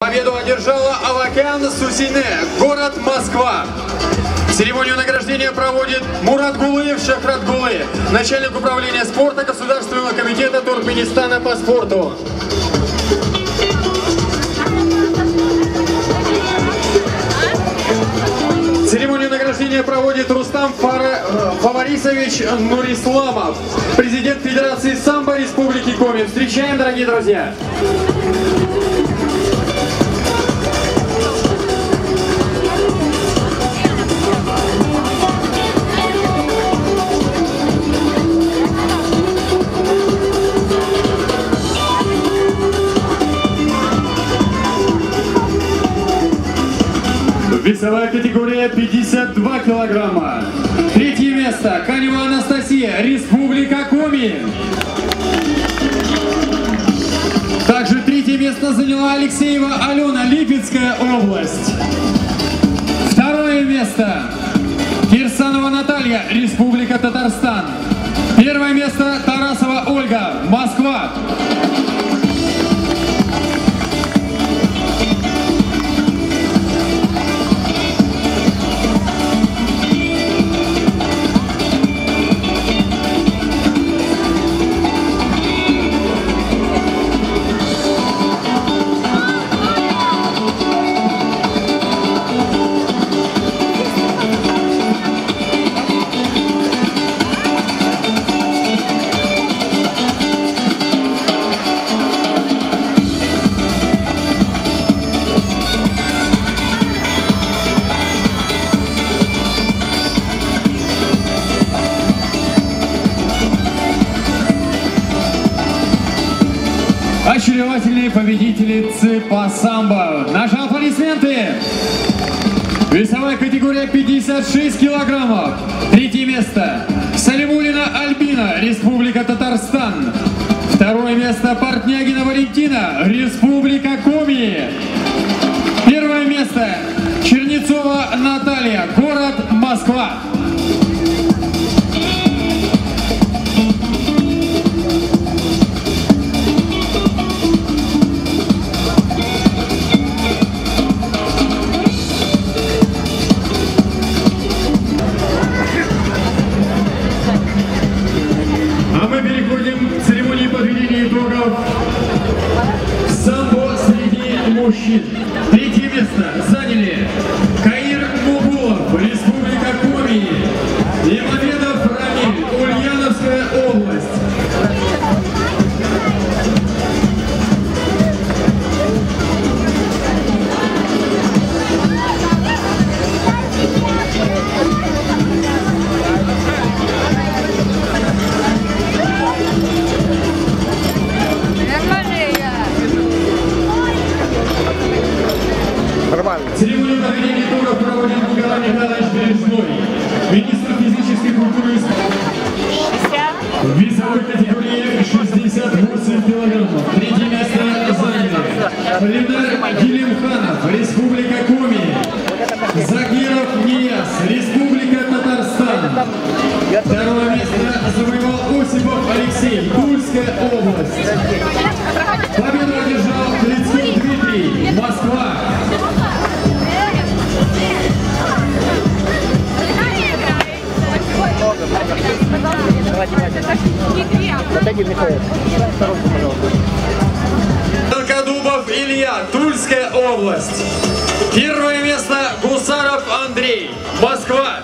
Победу одержала Авакян Сусине, город Москва. Церемонию награждения проводит Мурат Гулыев Шахрат Гулы, начальник управления спорта Государственного комитета Туркменистана по спорту. Церемонию награждения проводит Рустам Фаварисович Нурисламов, президент Федерации самбо Республики Коми. Встречаем, дорогие друзья! Весовая категория 52 килограмма. Третье место Канева Анастасия, Республика Коми. Также третье место заняла Алексеева Алена, Липецкая область. Второе место Кирсанова Наталья, Республика Татарстан. Первое место Тарасова Ольга, Москва. Очаровательные победительницы по самбо. Наши аплодисменты! Весовая категория 56 килограммов. Третье место Салимулина Альбина, Республика Татарстан. Второе место Портнягина Валентина, Республика Коми. Первое место Чернецова Наталья, город Москва. Третье место заняли Каир Мугулов, Республика Коми, и Мамедов Рамиль, Ульяновская область. Церемонию проведения туров проводит Николай Михайлович Бережной, министр физической культуры и спорта. В весовой категории 68 килограммов. Третье место заняли Ленар Гилемханов, Республика Коми, Загиров Нияз, Республика Татарстан. Второе место завоевал Осипов Алексей, Тульская область. Победу одержал Клицкий Дмитрий, Москва. Толкодубов Илья, Тульская область. Первое место Гусаров Андрей, Москва.